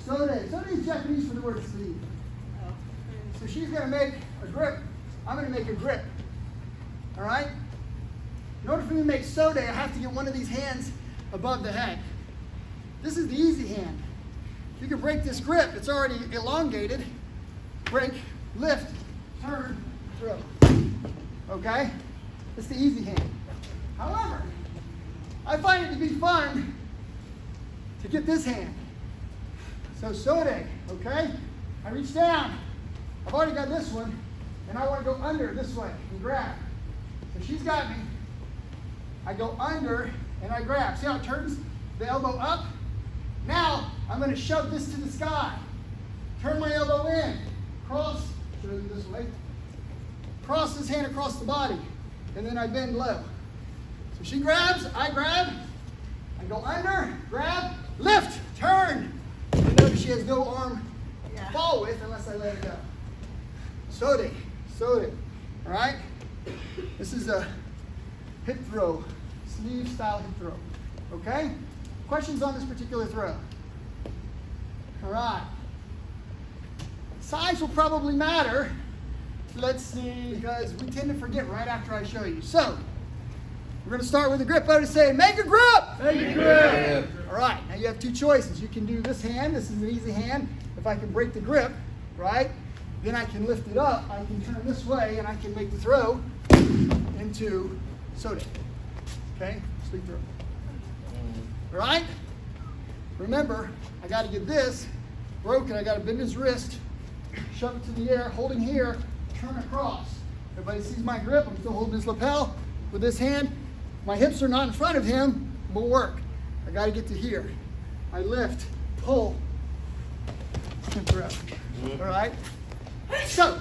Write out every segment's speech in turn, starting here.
Sode. Sode is Japanese for the word sleeve. So she's going to make a grip. I'm going to make a grip. All right? In order for me to make Sode, I have to get one of these hands above the head. This is the easy hand. You can break this grip. It's already elongated. Break, lift, turn, throw. Okay? It's the easy hand. However, I find it to be fun to get this hand. So Sode, okay? I reach down. I've already got this one, and I want to go under this way and grab. So she's got me. I go under and I grab. See how it turns the elbow up? Now I'm going to shove this to the sky. Turn my elbow in. Cross, show you this way. Cross this hand across the body, and then I bend low. So she grabs, I grab, I go under, grab, lift, turn. You notice she has no arm to fall with unless I let it go. Sode, Sode, all right? This is a hip throw, sleeve style hip throw, okay? Questions on this particular throw? All right. Size will probably matter. Let's see, because we tend to forget right after I show you. So, we're going to start with a grip. I'm going to say, make a grip! Make a grip! All right, now you have two choices. You can do this hand. This is an easy hand. If I can break the grip, right, then I can lift it up. I can turn this way, and I can make the throw into Sode. Okay, sleeve throw. All right? Remember, I got to get this broken. I got to bend his wrist, shove it to the air, holding here, turn across. Everybody sees my grip. I'm still holding his lapel with this hand. My hips are not in front of him. Will work. I got to get to here. I lift, pull, and throw. All right? So,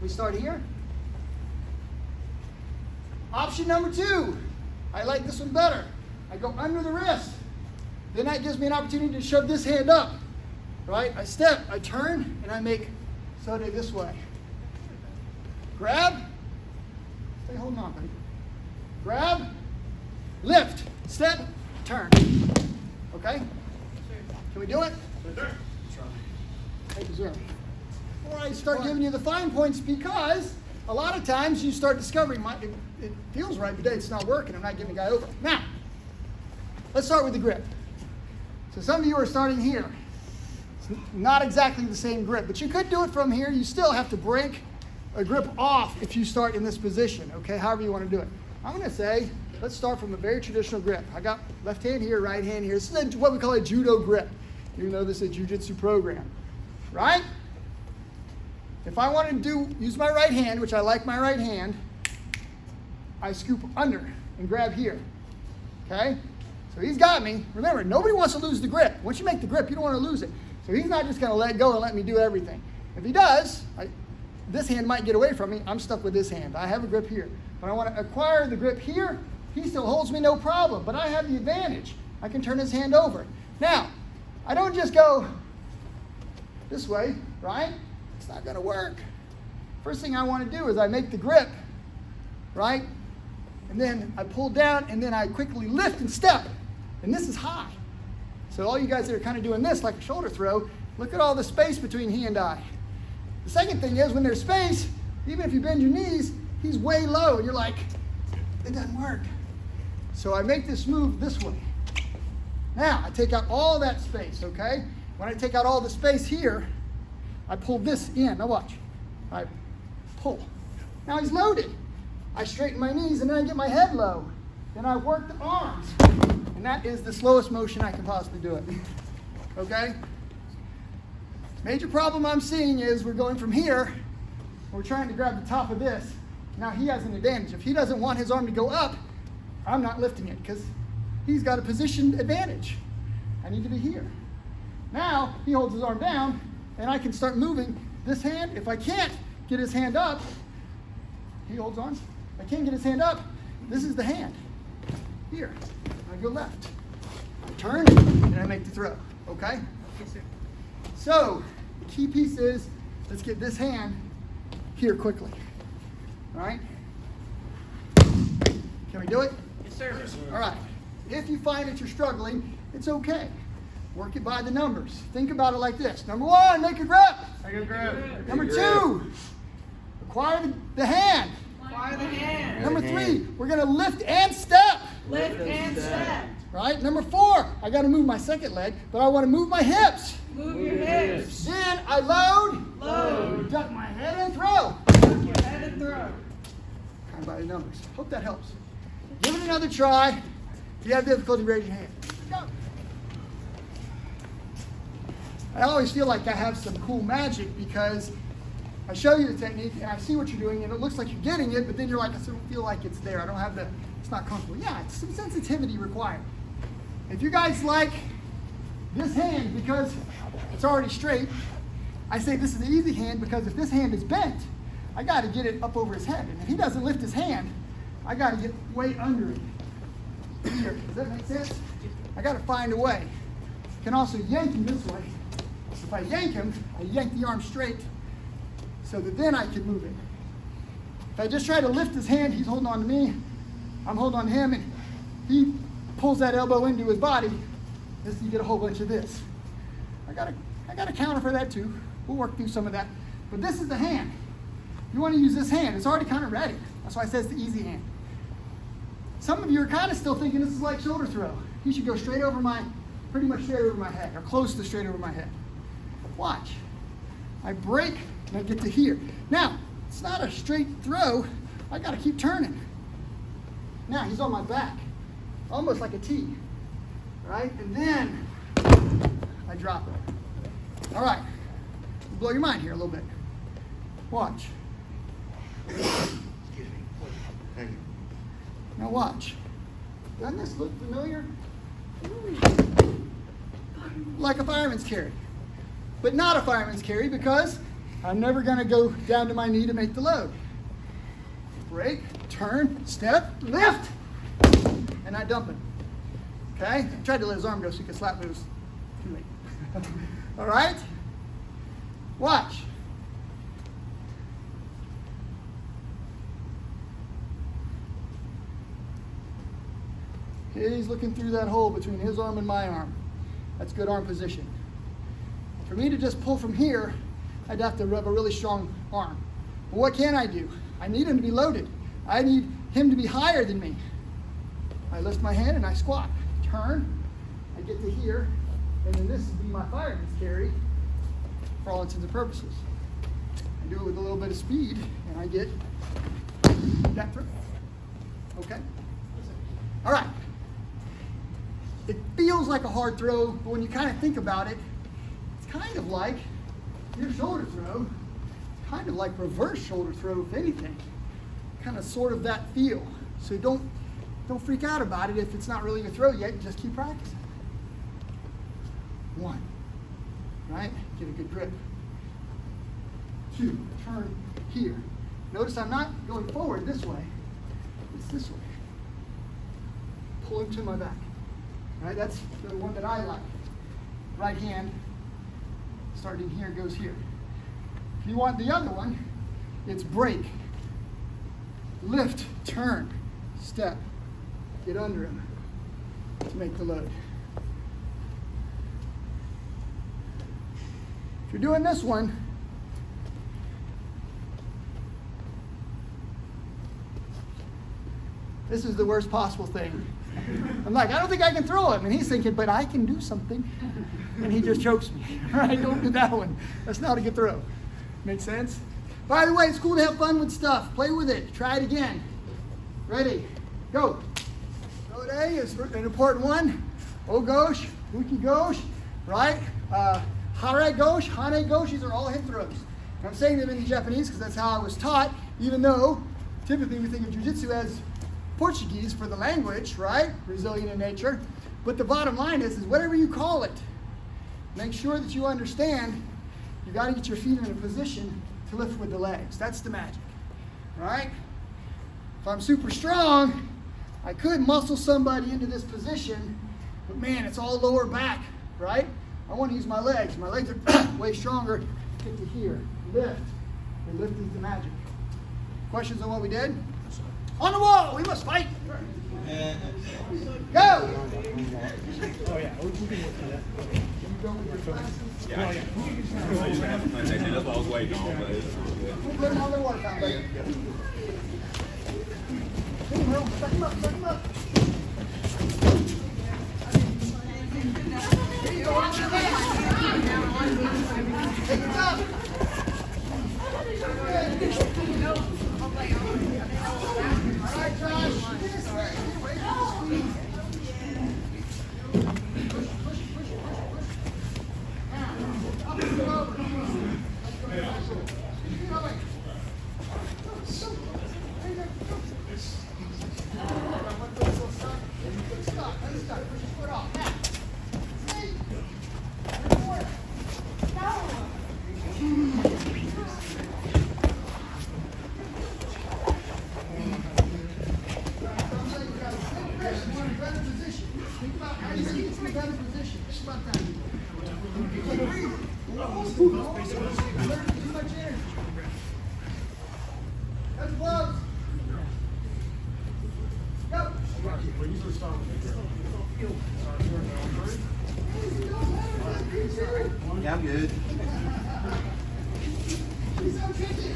we start here. Option number 2. I like this one better. I go under the wrist. Then that gives me an opportunity to shove this hand up. Right? I step, I turn, and I make Sode this way. Grab. Stay holding on, buddy. Grab. Lift. Step. Turn. Okay? Can we do it? Sure. Thank you, sir. Before I start giving you the fine points, because a lot of times you start discovering it feels right, but it's not working. I'm not getting the guy over. Now, let's start with the grip. So some of you are starting here. It's not exactly the same grip, but you could do it from here. You still have to break a grip off if you start in this position, okay, however you want to do it. I'm going to say, let's start from a very traditional grip. I got left hand here, right hand here. This is what we call a Judo grip, even though this is a Jiu-Jitsu program, right? If I want to use my right hand, which I like my right hand, I scoop under and grab here, okay? So he's got me. Remember, nobody wants to lose the grip. Once you make the grip, you don't want to lose it. So he's not just going to let go and let me do everything. If he does, this hand might get away from me. I'm stuck with this hand. I have a grip here. But I want to acquire the grip here. He still holds me, no problem. But I have the advantage. I can turn his hand over. Now, I don't just go this way, right? It's not going to work. First thing I want to do is I make the grip, right? And then I pull down, and then I quickly lift and step. And this is high. So all you guys that are kind of doing this like a shoulder throw, look at all the space between he and I. The second thing is when there's space, even if you bend your knees, he's way low. And you're like, it doesn't work. So I make this move this way. Now, I take out all that space, okay? When I take out all the space here, I pull this in. Now watch. I pull. Now he's loaded. I straighten my knees, and then I get my head low. Then I work the arms. And that is the slowest motion I can possibly do it. Okay? Major problem I'm seeing is we're going from here, we're trying to grab the top of this. Now he has an advantage. If he doesn't want his arm to go up, I'm not lifting it because he's got a position advantage. I need to be here. Now he holds his arm down, and I can start moving this hand. If I can't get his hand up, he holds on. I can't get his hand up. This is the hand. Here. I go left. I turn, and I make the throw. Okay? Yes, sir. So, the key piece is, let's get this hand here quickly. All right? Can we do it? Yes, sir. All right. If you find that you're struggling, it's okay. Work it by the numbers. Think about it like this. Number 1, make a grip. Make a grip. Number 2, acquire the hand. Acquire the hand. Number 3, we're going to lift and step. Lift and step. Right? Number 4, I got to move my second leg, but I want to move my hips. Move your hips. Then I load. Load. Duck my head and throw. Duck your head and throw. Kind of by the numbers. Hope that helps. Give it another try. If you have difficulty, raise your hand. Go. I always feel like I have some cool magic because I show you the technique and I see what you're doing and it looks like you're getting it, but then you're like, I still feel like it's there. I don't have it's not comfortable. Yeah, it's some sensitivity required. If you guys like this hand because it's already straight, I say this is the easy hand because if this hand is bent, I got to get it up over his head. And if he doesn't lift his hand, I got to get weight under it. Here. Does that make sense? I got to find a way. I can also yank him this way. If I yank him, I yank the arm straight so that then I can move it. If I just try to lift his hand, he's holding on to me, I'm holding on to him, and he pulls that elbow into his body, you get a whole bunch of this. I gotta counter for that too. We'll work through some of that. But this is the hand. You want to use this hand. It's already kind of ready. That's why I say it's the easy hand. Some of you are kind of still thinking this is like shoulder throw. You should go pretty much straight over my head, or close to straight over my head. Watch. I break and I get to here. Now, it's not a straight throw. I got to keep turning. Now, he's on my back, almost like a T, right? And then I drop it. All right. Blow your mind here a little bit. Watch. Now watch. Doesn't this look familiar? Like a fireman's carry. But not a fireman's carry because I'm never going to go down to my knee to make the load. Break, turn, step, lift, and I dump it. Okay? I tried to let his arm go so he could slap, but it was too late. All right? Watch. He's looking through that hole between his arm and my arm. That's good arm position. For me to just pull from here, I'd have to have a really strong arm. But what can I do? I need him to be loaded. I need him to be higher than me. I lift my hand and I squat. Turn, I get to here, and then this would be my fireman's carry for all intents and purposes. I do it with a little bit of speed, and I get that through. Okay? All right. It feels like a hard throw, but when you kind of think about it, it's kind of like your shoulder throw. It's kind of like reverse shoulder throw, if anything. Kind of sort of that feel. So don't freak out about it if it's not really your throw yet. Just keep practicing. 1, right? Get a good grip. 2, turn here. Notice I'm not going forward this way. It's this way. Pull him to my back. Right, that's the one that I like. Right hand, starting here, goes here. If you want the other one, it's break, lift, turn, step, get under him to make the load. If you're doing this one, this is the worst possible thing. I'm like, I don't think I can throw him. And he's thinking, but I can do something. And he just chokes me. Right? Don't do that one. That's not a good throw. Make sense? By the way, it's cool to have fun with stuff. Play with it. Try it again. Ready? Go. Sode is an important one. O Gosh, Uki Gosh, right? Hare Gosh, Hane Gosh, these are all hip throws. And I'm saying them in Japanese because that's how I was taught, even though typically we think of Jiu-Jitsu as Portuguese for the language, right? Brazilian in nature. But the bottom line is whatever you call it, make sure that you understand you got to get your feet in a position to lift with the legs. That's the magic, right? If I'm super strong, I could muscle somebody into this position, but man, it's all lower back, right? I want to use my legs. My legs are way stronger. Get to here, lift. And lift is the magic. Questions on what we did? On the wall. We must fight. Go. Oh yeah, we can work through that. Yeah, I used to have a contact, and that's what I was waiting on, but it's all good. We'll put him on the water fountain, baby. Hit him, Earl. Suck him up. Suck him up. Here you go. Watch your legs. Take it up. All right, Josh. That's close. Go. Yeah, I'm good. He's so tricky.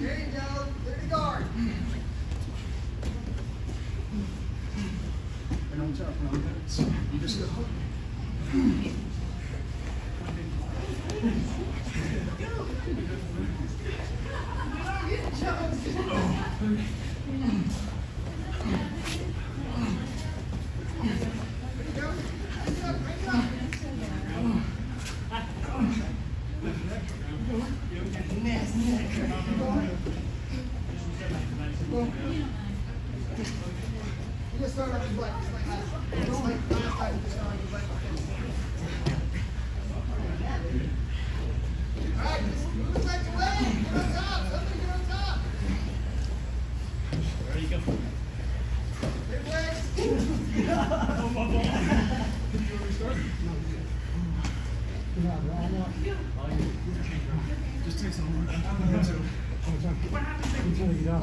There you go. There to guard. And on top, you just go. You just start on his leg, just like last time. Just like last time, you just start on his leg. All right, just move his legs away. Get on top. Somebody get on top. There you go. Big legs. Just take some more.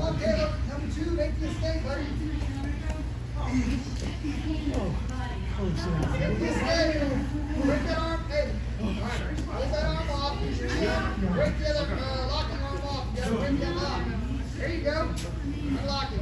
Okay, look, number 2, make the escape, buddy. Make the escape. Break that arm, hey. All right, break that arm off. Break the other locking arm off. You gotta break that lock. There you go. Unlock it.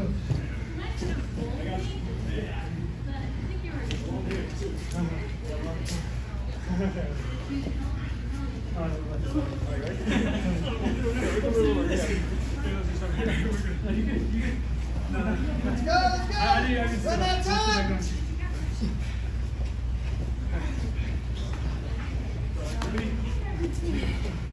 Let's go, let's go. Run that time.